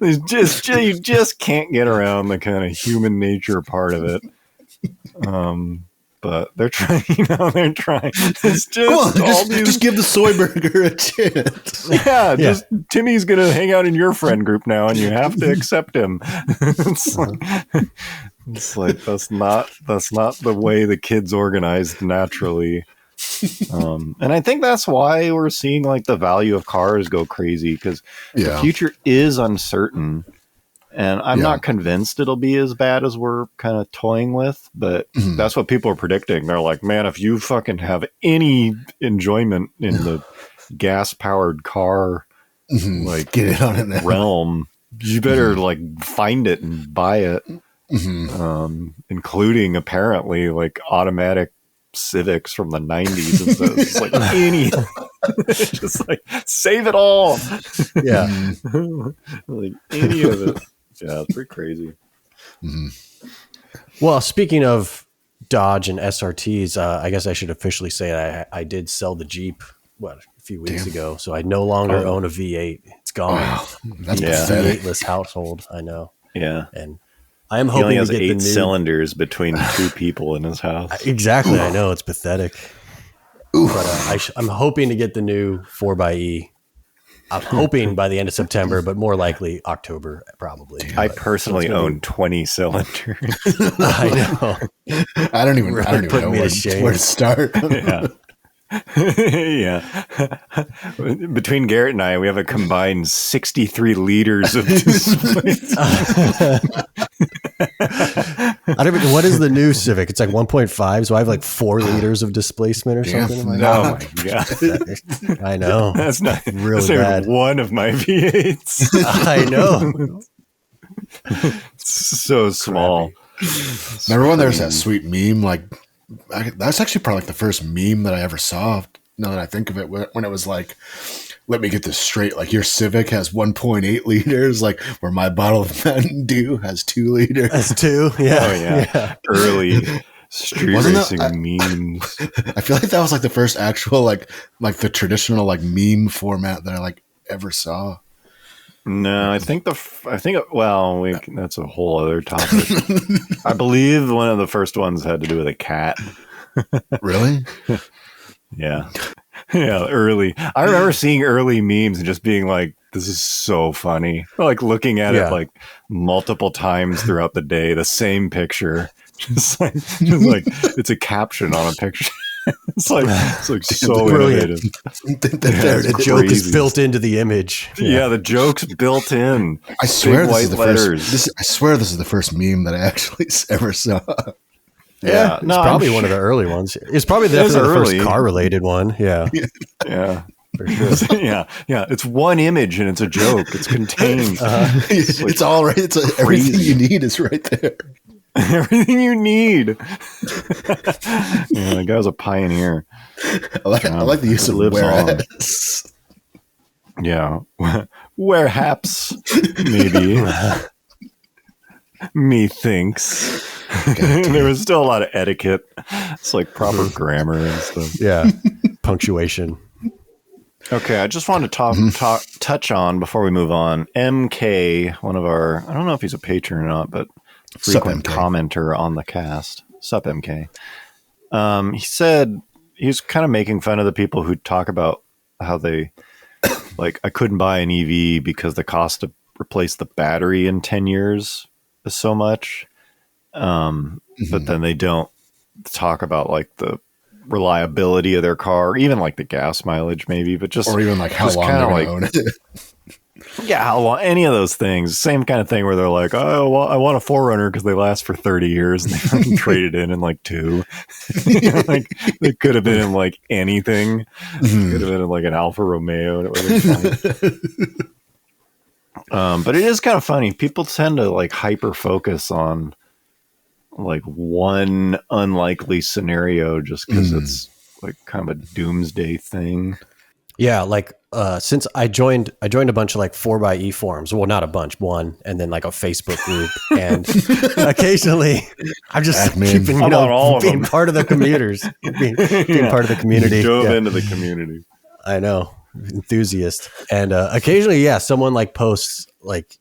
You just can't get around the kind of human nature part of it. But they're trying, they're trying. It's just give the soy burger a chance. Yeah, Timmy's going to hang out in your friend group now, and you have to accept him. It's like that's not the way the kids organized naturally. And I think that's why we're seeing like the value of cars go crazy, because the future is uncertain, and I'm not convinced it'll be as bad as we're kind of toying with, but that's what people are predicting. They're like, man, if you fucking have any enjoyment in the gas powered car like get it on in there realm, you better like find it and buy it. Including apparently like automatic Civics from the 90s and so it's like any just like save it all. Like any of it. Yeah, it's pretty crazy. Well, speaking of Dodge and SRTs, I guess I should officially say I did sell the Jeep a few weeks ago, so I no longer own a V8. It's gone. Wow, that's pathetic. V8-less household, I know. Yeah. And I am hoping he only has to get 8 the new cylinders between 2 people in his house. Exactly, I know, it's pathetic. But I'm hoping to get the new 4xe. I'm hoping by the end of September, but more likely October, probably. I personally own 20 cylinders. I know. I don't even know where to start. Yeah. Yeah. Between Garrett and I, we have a combined 63 liters of displacement. What is the new Civic? It's like 1.5, so I have like 4 liters of displacement or something. Oh my god! I know. That's not really bad. One of my V8s. I know. It's so small. Remember when there was that sweet meme? Like, that's actually probably like the first meme that I ever saw. Now that I think of it, when it was like, let me get this straight. Like, your Civic has 1.8 liters, like where my bottle of Mountain Dew has 2 liters. That's 2. Yeah. Oh yeah. Early street racing memes. I feel like that was like the first actual like the traditional like meme format that I like ever saw. No, I think that's a whole other topic. I believe one of the first ones had to do with a cat. Really? Yeah. Yeah, early. I remember seeing early memes and just being like, this is so funny. Like looking at it like multiple times throughout the day, the same picture. Just like it's a caption on a picture. It's like so innovative. The joke is built into the image. Yeah, the joke's built in. I swear this is the first. I swear this is the first meme that I actually ever saw. Yeah, it's probably one of the early ones. It's probably definitely the first car-related one. Yeah. Yeah. For sure. Yeah. It's one image and it's a joke. It's contained. It's all right. Everything you need is right there. Everything you need. The guy was a pioneer. I like the use of whereas. Yeah. Perhaps, maybe. Methinks. There was still a lot of etiquette. It's like proper grammar and stuff. Yeah. Punctuation. Okay, I just wanted to touch on before we move on. MK, one of our, I don't know if he's a patron or not, but frequent commenter on the cast. Sup, MK. He said he was kind of making fun of the people who talk about how they, like, I couldn't buy an EV because the cost to replace the battery in 10 years is so much. But then they don't talk about like the reliability of their car, even like the gas mileage maybe, but just, or even like how long they're like, own it. Yeah, how long, any of those things. Same kind of thing where they're like, oh, well, I want a 4Runner because they last for 30 years and they fucking traded in like 2. Like it could have been in like anything. It could have been in like an Alfa Romeo and it would have been fine. But it is kind of funny. People tend to like hyper focus on like one unlikely scenario just because it's like kind of a doomsday thing. Yeah, like since I joined a bunch of like 4xe forums. Well, not a bunch, one, and then like a Facebook group, and occasionally I'm just keeping being part of the commuters, being part of the community. Dove into the community. I know, enthusiast, and occasionally, someone like posts like.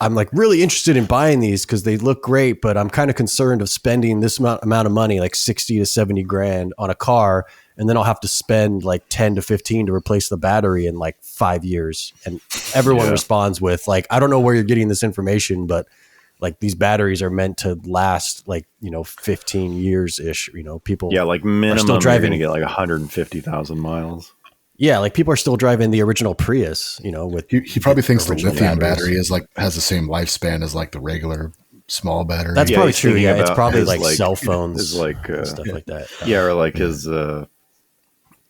I'm like really interested in buying these because they look great, but I'm kind of concerned of spending this amount of money, like 60 to 70 grand on a car. And then I'll have to spend like 10 to 15 to replace the battery in like 5 years. And everyone responds with like, I don't know where you're getting this information, but like these batteries are meant to last 15 years ish. People like minimum still driving, you're gonna get like 150,000 miles. Yeah, like people are still driving the original Prius, with he probably thinks the lithium batteries. battery is has the same lifespan as like the regular small battery. That's probably true. Yeah, it's probably like cell phones, stuff like that. Yeah, or like his, like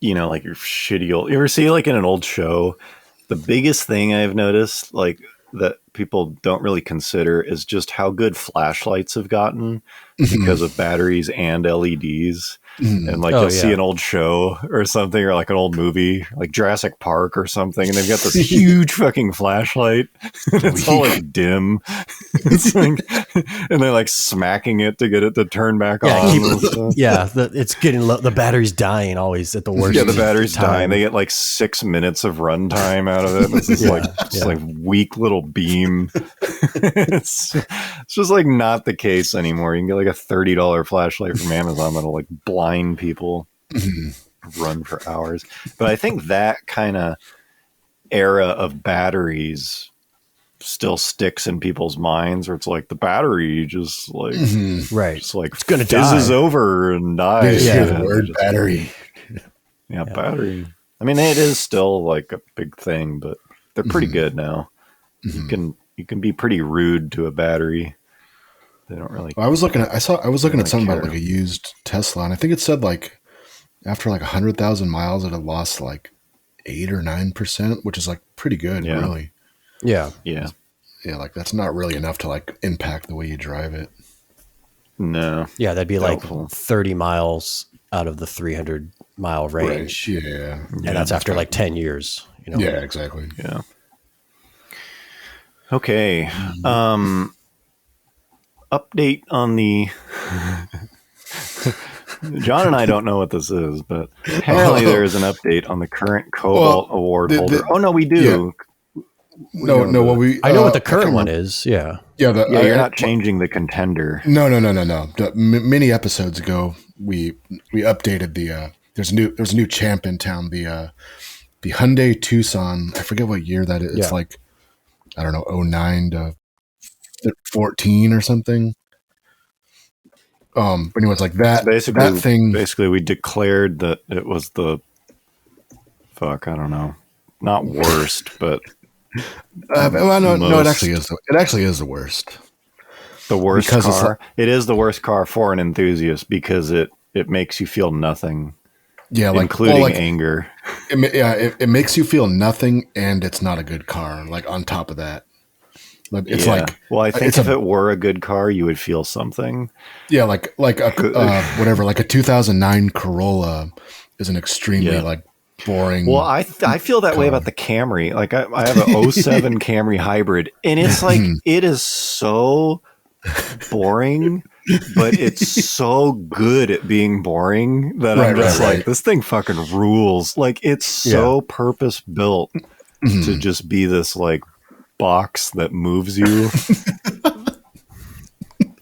your shitty old. You ever see like in an old show, the biggest thing I've noticed like that people don't really consider is just how good flashlights have gotten because of batteries and LEDs. And like you'll see an old show or something, or like an old movie like Jurassic Park or something, and they've got this huge fucking flashlight and it's all like dim. It's like, and they're like smacking it to get it to turn back on. It's getting low. The battery's dying always at the worst. Yeah, the battery's dying. They get like 6 minutes of runtime out of it. And it's just like weak little beam. It's just like not the case anymore. You can get like a $30 flashlight from Amazon that'll like blind people, run for hours. But I think that kind of era of batteries still sticks in people's minds, where it's like the battery just like it's like it's gonna fizzes over and dies. The word battery. Battery. I mean, it is still like a big thing, but they're pretty good now. You can be pretty rude to a battery. They don't really. Well, I was looking at something about like a used Tesla, and I think it said like after like 100,000 miles, it had lost like 8 or 9%, which is like pretty good, really. Yeah. Like that's not really enough to like impact the way you drive it. No. Yeah, that'd be doubtful. Like 30 miles out of the 300-mile range. Right. Yeah, and that's after like 10 years. Yeah, exactly. Yeah. Okay. Update on the. John and I don't know what this is, but apparently there is an update on the current Cobalt Award holder. No, we do. Yeah. I know what the current one is. Yeah. You're not changing the contender. No. Many episodes ago, we updated the. There's a new champ in town. The Hyundai Tucson. I forget what year that is. It's like, I don't know, 09 to 14 or something. But anyways, like that. Basically, we declared that it was the. I don't know. Not worst, but. No, it actually is. It actually is the worst. The worst car. It is the worst car for an enthusiast because it makes you feel nothing. Yeah, including anger. It makes you feel nothing, and it's not a good car. Like on top of that, it's like. Well, I think if it were a good car, you would feel something. Yeah, like a whatever, like a 2009 Corolla is an extremely like boring. Well, I feel that way about the Camry. Like I have an 07 Camry hybrid, and it's like it is so boring, but it's so good at being boring that I'm just like, this thing fucking rules. Like it's so purpose built to just be this like box that moves you.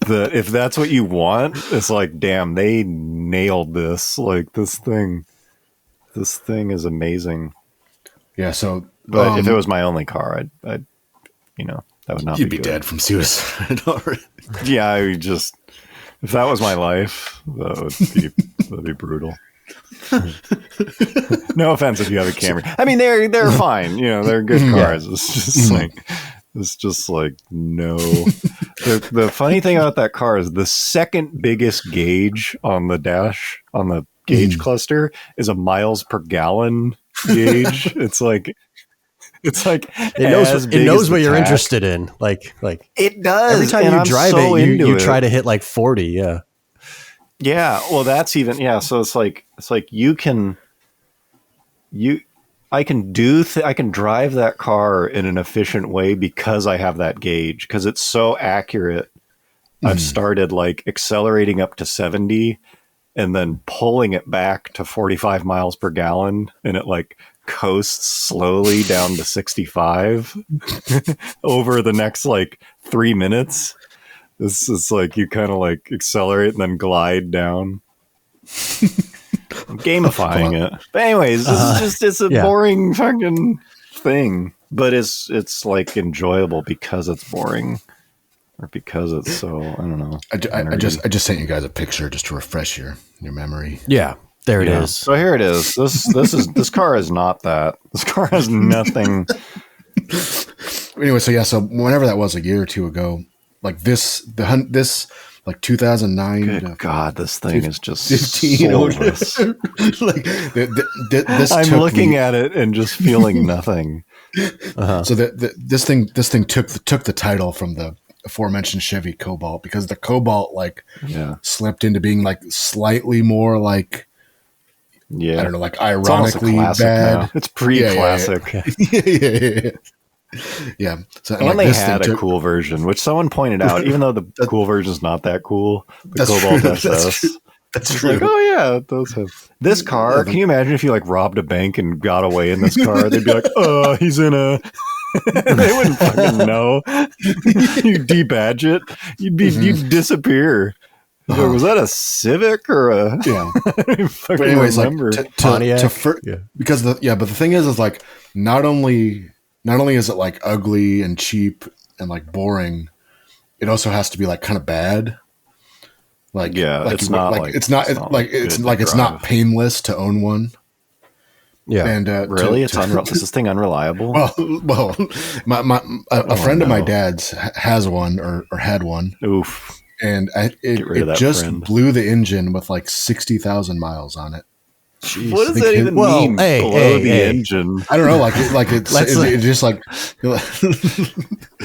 That if that's what you want, it's like, damn, they nailed this. Like this thing is amazing. Yeah. So, but if it was my only car, I'd that would not. You'd be good. Dead from suicide already. Yeah, I just if that was my life, that'd be brutal. No offense if you have a Camry. I mean, they're fine. They're good cars. It's just like no. The funny thing about that car is the second biggest gauge on the dash on the gauge cluster is a miles per gallon gauge. It's like it knows what you're interested in. Like it does. Every time you drive you try to hit like 40. Yeah. Yeah. Well, that's even So it's like I can drive that car in an efficient way because I have that gauge, because it's so accurate. I've started like accelerating up to 70 and then pulling it back to 45 miles per gallon, and it like coasts slowly down to 65 over the next like 3 minutes. This is like you kind of like accelerate and then glide down. I'm gamifying it. But anyways, it's a boring fucking thing, but it's like enjoyable because it's boring. or because it's so, I don't know. I just sent you guys a picture just to refresh your memory. Yeah, there it is. So here it is. This car is not that. This car has nothing. Anyway, so whenever that was, a year or two ago, like this like 2009. Good God, this thing is just 15 soulless. Like this. I'm looking at it and just feeling nothing. So this thing took the title from the aforementioned Chevy Cobalt, because the Cobalt slipped into being like slightly more like, I don't know, like ironically bad. Now. It's pre-classic. Yeah. So and they had a cool version, which someone pointed out, even though the cool version is not that cool. The Cobalt SS. That's true. Like, oh yeah, it does have this car. Can you imagine if you like robbed a bank and got away in this car? They'd be like, "Oh, he's in a." They wouldn't fucking know. You debadge it, you'd disappear. So, was that a Civic or a? Yeah. But anyways, remember. Because but the thing is like not only is it like ugly and cheap and like boring, it also has to be like kind of bad. Like, it's not painless to own one. Yeah. And really, is this thing unreliable? Well, a friend of my dad's has one or had one. Oof. And it just blew the engine with like 60,000 miles on it. Jeez. What does that even mean? Blow the engine. I don't know. It just like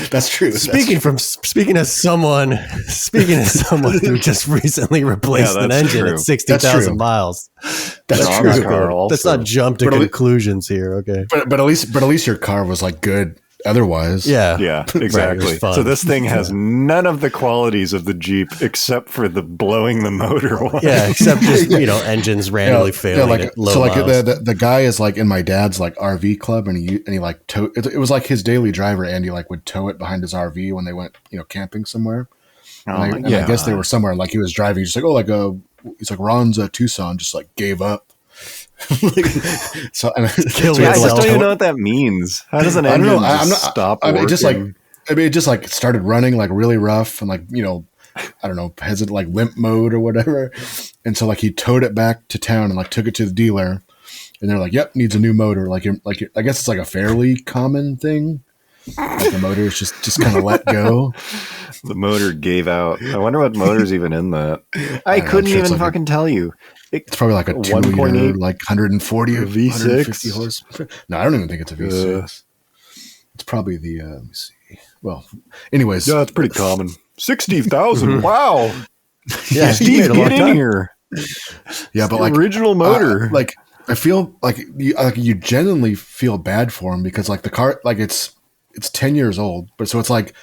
that's true. Speaking as someone who just recently replaced an engine at 60,000 miles. That's true, Carl. Let's not jump to conclusions here. Okay, but at least your car was like good. Otherwise, yeah, exactly. So this thing has none of the qualities of the Jeep except for the blowing the motor one. Yeah, except just engines randomly failing at low miles. The guy is like in my dad's like RV club, and he like it was like his daily driver, and he like would tow it behind his RV when they went camping somewhere. I guess they were somewhere, like he was driving, just like he's like Ron's Tucson just like gave up. I still don't even know what that means. How does an engine stop working? It just like started running like really rough and like I don't know, hesitant, like limp mode or whatever. And so like he towed it back to town and like took it to the dealer, and they're like, "Yep, needs a new motor." Like I guess it's like a fairly common thing. Like the motor is just kind of let go. The motor gave out. I wonder what motor's even in that. I couldn't even fucking tell you. It's probably like a 2-liter, like 140 or V6 150 horsepower. No, I don't even think it's a V6. It's probably the. Let me see. Well, anyways, yeah, it's pretty common. 60,000. Wow. Yeah, Steve, get in here. Yeah, but like original motor. Like I feel like you genuinely feel bad for him, because like the car, like it's 10 years old, but so it's like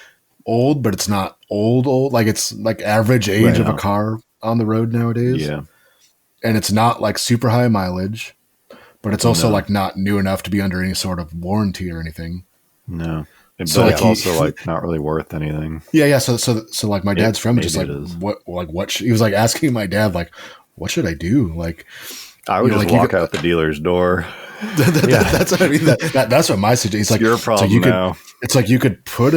old, but it's not old. Like it's like average age of a car on the road nowadays. Yeah. And it's not like super high mileage, but it's also like not new enough to be under any sort of warranty or anything. No. So it's also like not really worth anything. Yeah. So like my dad's friend was just like, he was like asking my dad, like, what should I do? Like, I would just walk out the dealer's door. That's what I mean. That's what my suggestion. It's like your problem now. It's like you could have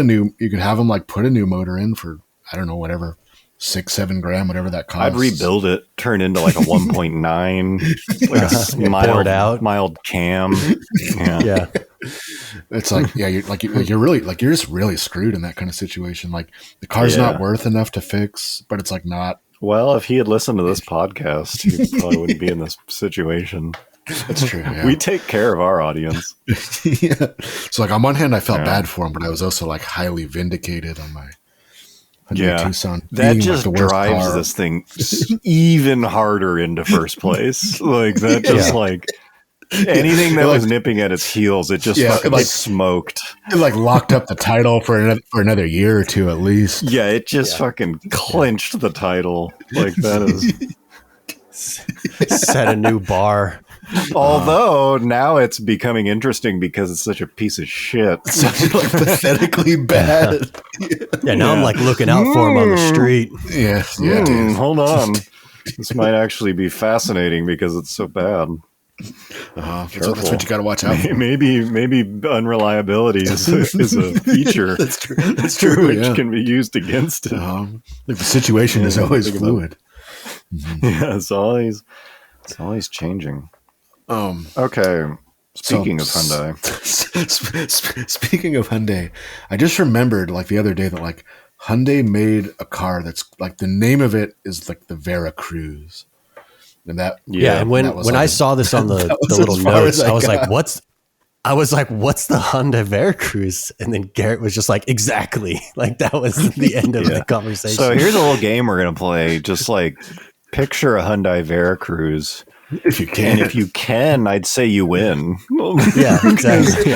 him like put a new motor in for, I don't know, whatever, 6-7 grand, whatever that costs. I'd rebuild it, turn into like a 1.9, like a mild cam. Yeah. It's like, you're just really screwed in that kind of situation. Like the car's not worth enough to fix, but it's like not. Well, if he had listened to this podcast, he probably wouldn't be in this situation. That's true. Yeah. We take care of our audience. Yeah. So like on one hand, I felt bad for him, but I was also like highly vindicated on my Tucson. That just drives this thing even harder into first place. Like that just like anything that was nipping at its heels, it just fucking like smoked. It like locked up the title for another year or two at least. Yeah, it just fucking clinched the title. Like that is set a new bar. Although now it's becoming interesting because it's such a piece of shit. It's such like pathetically bad. Yeah, now I'm like looking out for him on the street. Yeah, hold on. This might actually be fascinating because it's so bad. That's what you got to watch out for. Maybe unreliability is a feature. That's true. That's true. Which can be used against it. The situation is always fluid. Yeah, it's always changing. Okay. Speaking of Hyundai. Speaking of Hyundai, I just remembered like the other day that like Hyundai made a car that's like the name of it is like the Veracruz. And that and when I saw this on the little notes, I was like, what's the Honda Veracruz? And then Garrett was just like, exactly. Like that was the end of the conversation. So here's a little game we're gonna play. Just like picture a Hyundai Veracruz. If you can. And if you can, I'd say you win. Yeah, exactly.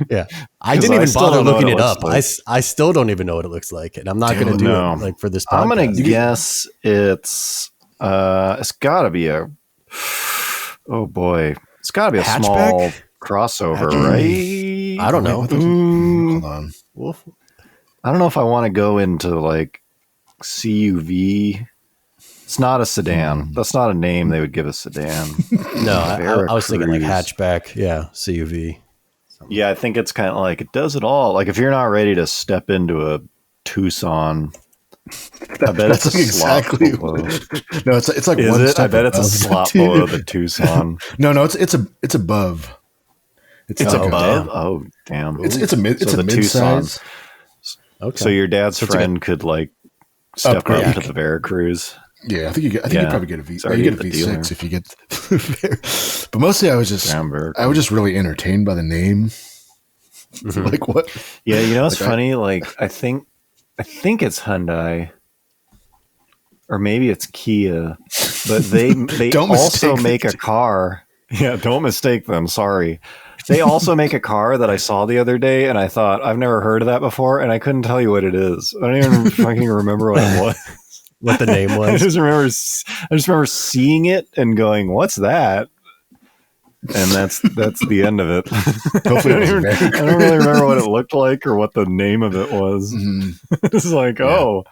Yeah. I didn't even bother looking it up. Like. I still don't even know what it looks like. And I'm not going to do it like for this podcast. I'm going to guess it's gotta be it's gotta be a hatchback? small crossover, right? I don't know. Hold on. I don't know if I want to go into like CUV. It's not a sedan. That's not a name they would give a sedan. No, I was thinking like hatchback. Yeah, CUV. Yeah, I think it's kind of like it does it all. Like if you're not ready to step into a Tucson, I bet it's exactly. No, it's like is one it? step. I bet it's a slot below the Tucson. No, it's above. It's above. Oh, damn! It's a mid-size. Okay. So your dad's friend could like step up to the Veracruz. Yeah, I think you probably get a V. You get a V6 if you get. But mostly, I was just really entertained by the name. Like what? Yeah, you know what's funny? Like I think it's Hyundai, or maybe it's Kia, but they also make a car. Yeah, don't mistake them. Sorry. They also make a car that I saw the other day, and I thought I've never heard of that before, and I couldn't tell you what it is. I don't even fucking remember what it was. What the name was. I just remember seeing it and going, "What's that?" And that's the end of it. Hopefully, I don't really remember what it looked like or what the name of it was. It's like, I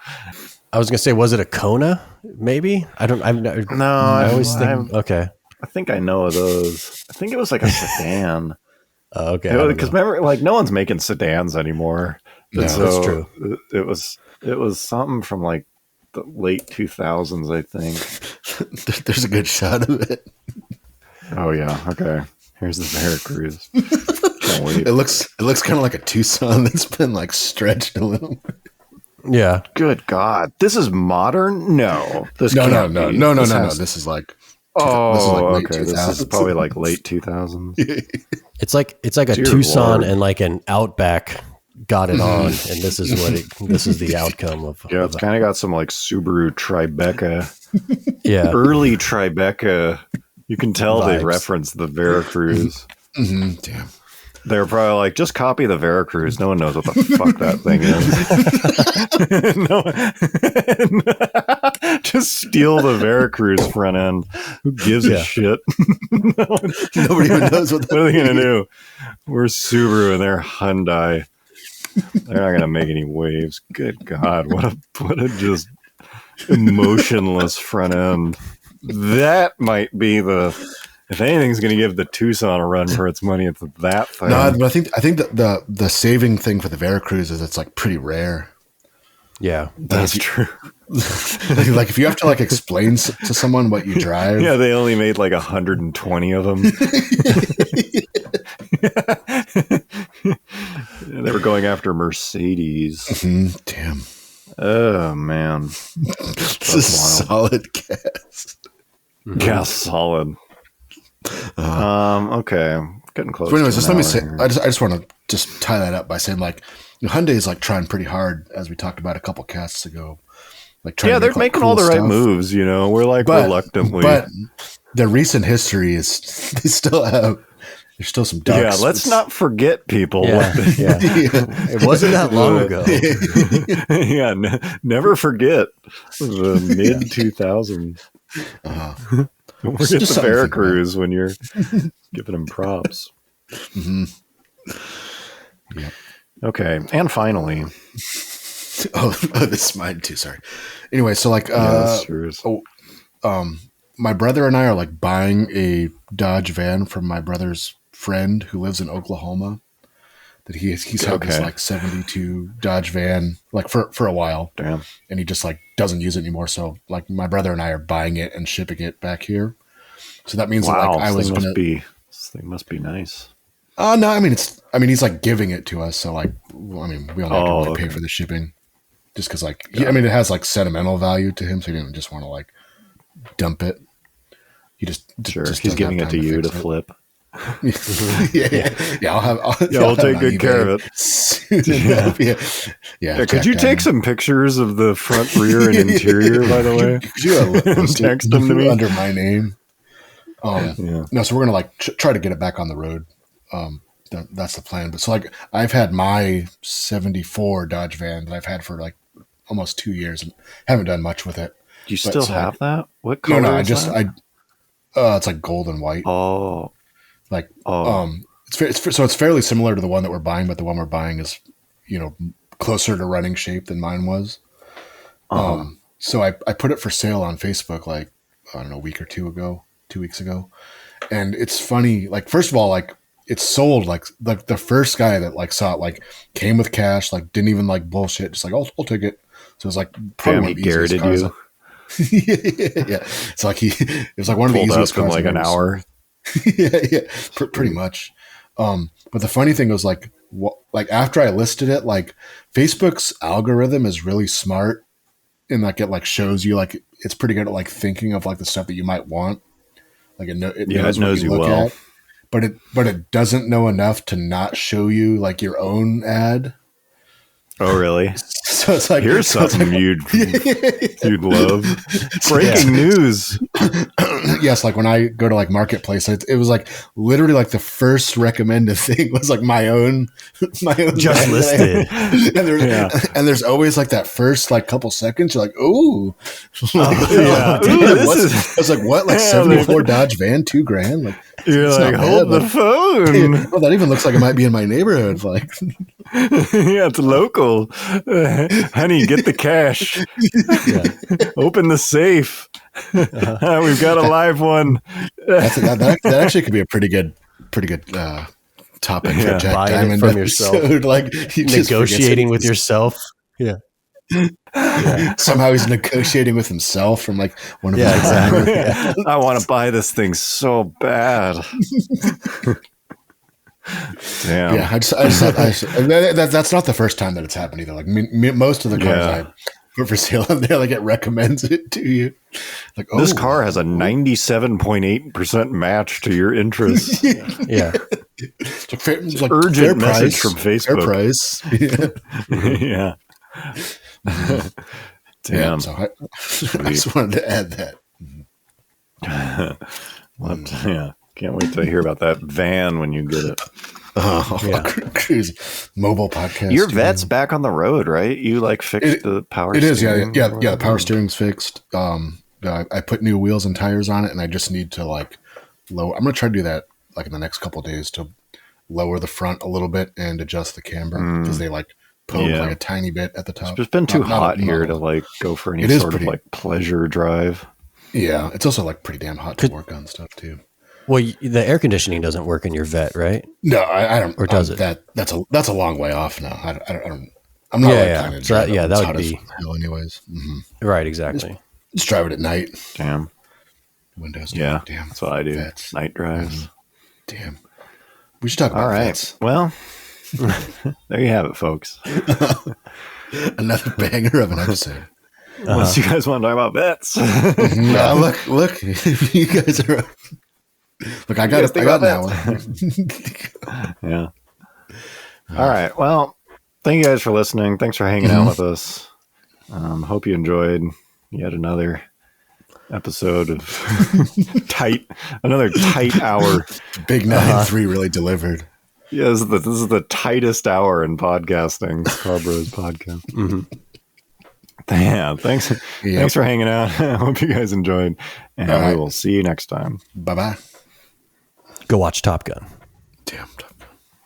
was gonna say, was it a Kona? Maybe I always think. Okay, I think I know of those. I think it was like a sedan. Okay, because remember, like no one's making sedans anymore. No, so that's true. It was something from like the late 2000s, I think. There's a good shot of it. Oh yeah. Okay. Here's the Veracruz. Can't wait. It looks kind of like a Tucson that's been like stretched a little. Yeah. Good God. This is modern? No. No. This is like. Okay. This is probably like late 2000s. It's like a Tucson and like an Outback got it on, and this is the outcome of. Yeah, it's kind of got some like Subaru Tribeca. Yeah, early Tribeca. You can tell they vibes. referenced the Veracruz. Damn. They're probably like, just copy the Veracruz. No one knows what the fuck that thing is. Just steal the Veracruz front end. Who gives a shit? Nobody even knows what are they going to do? We're Subaru and they're Hyundai. They're not going to make any waves. Good God. What a just emotionless front end. That might be if anything's going to give the Tucson a run for its money, it's that thing. No, but I think that the saving thing for the Veracruz is it's like pretty rare. Yeah, that's true. Like if you have to like explain to someone what you drive. Yeah, they only made like 120 of them. They were going after Mercedes. Damn. Oh man, this is solid gas. Gas solid. Okay, getting close. So anyways, just let me say, I just want to just tie that up by saying like, Hyundai is like trying pretty hard, as we talked about a couple casts ago. Like trying they're making all the right moves. You know, we're like reluctantly, but their recent history is they still have. There's still some ducks. Yeah, let's not forget people. Yeah. It wasn't that long ago. Yeah, never forget the mid 2000s. We'll get the Veracruz when you're giving them props. Yeah. Okay, and finally, this is mine too. Sorry. Anyway, so like, my brother and I are like buying a Dodge van from my brother's friend who lives in Oklahoma. That he's had this like 72 Dodge van like for a while. Damn. And he just like doesn't use it anymore. So like my brother and I are buying it and shipping it back here. So that means that like this thing must be nice. No, I mean he's like giving it to us. So like we only have to really pay for the shipping. Just because like it has like sentimental value to him, so he didn't just want to like dump it. He just he's giving it to you to flip. I'll take good care of it. Yeah. Could you take some pictures of the front, rear, and interior? By the way, could you text them to me under my name? No, so we're gonna like try to get it back on the road. That's the plan. But so like I've had my 74 Dodge van that I've had for like almost 2 years and haven't done much with it. Do you still have that? What color? No, it's like gold and white. It's fairly similar to the one that we're buying, but the one we're buying is, closer to running shape than mine was. So I put it for sale on Facebook, like, I don't know, a week or 2 weeks ago. And it's funny, like, first of all, like, it's sold, like the first guy that like saw it, like came with cash, like didn't even like bullshit, just like, I'll take it. So it was like probably he garroted you. Yeah. It's like it was like one of the easiest cars in like an hour. Pretty much. But the funny thing was like after I listed it, like Facebook's algorithm is really smart, and like it like shows you like it's pretty good at like thinking of like the stuff that you might want. Like it knows you well. At, but it doesn't know enough to not show you like your own ad. Oh, really? So it's like, here's something you'd love. Breaking news. Yes, like when I go to like Marketplace, it was like literally like the first recommended thing was like my own just listed. And there's always like that first like couple seconds, you're like, ooh. I was like, what? Like 74 Dodge van, $2,000? Like you're like, hold the phone. Well, that even looks like it might be in my neighborhood. Like, yeah, it's local. Honey, get the cash. Open the safe. We've got a live one. That actually could be a pretty good topic for Jack Diamond from yourself. Like negotiating with yourself. Yeah. Somehow he's negotiating with himself from like one of his exactly. I want to buy this thing so bad. Damn. Yeah, that's not the first time that it's happened either. Like most of the cars I put for sale on there, like it recommends it to you. Like, this car has a 97.8% match to your interests. Yeah. It's like urgent message from Facebook. Fair price. Yeah. Damn. Yeah, so I just wanted to add that. Yeah. Can't wait to hear about that van when you get it. Crazy. Mobile podcast. Your vet's back on the road, right? You like fixed the power steering? It is, yeah. The power steering's fixed. I put new wheels and tires on it, and I just need to like lower. I'm going to try to do that like in the next couple of days to lower the front a little bit and adjust the camber because they like poke like a tiny bit at the top. It's been too hot here to like go for any sort of like pleasure drive. Yeah, it's also like pretty damn hot to work on stuff too. Well, the air conditioning doesn't work in your vet, right? No, I don't. Or does it? That's a long way off now. I don't. I'm not planning to drive it. That would be hell anyways. Mm-hmm. Right, exactly. Just drive it at night. Damn. Windows. Yeah, damn. That's what I do. Vets. Night drives. Damn. We should talk about vets. Well, there you have it, folks. Another banger of an episode. Unless you guys want to talk about vets. Look, you guys are. Look, I got that one. Yeah. All right. Well, thank you guys for listening. Thanks for hanging out with us. Hope you enjoyed yet another episode of another tight hour. Big 9-3 really delivered. Yeah, this is the tightest hour in podcasting. Car Bros podcast. Mm-hmm. Yeah, thanks for hanging out. I hope you guys enjoyed, and we will see you next time. Bye-bye. Go watch Top Gun. Damn.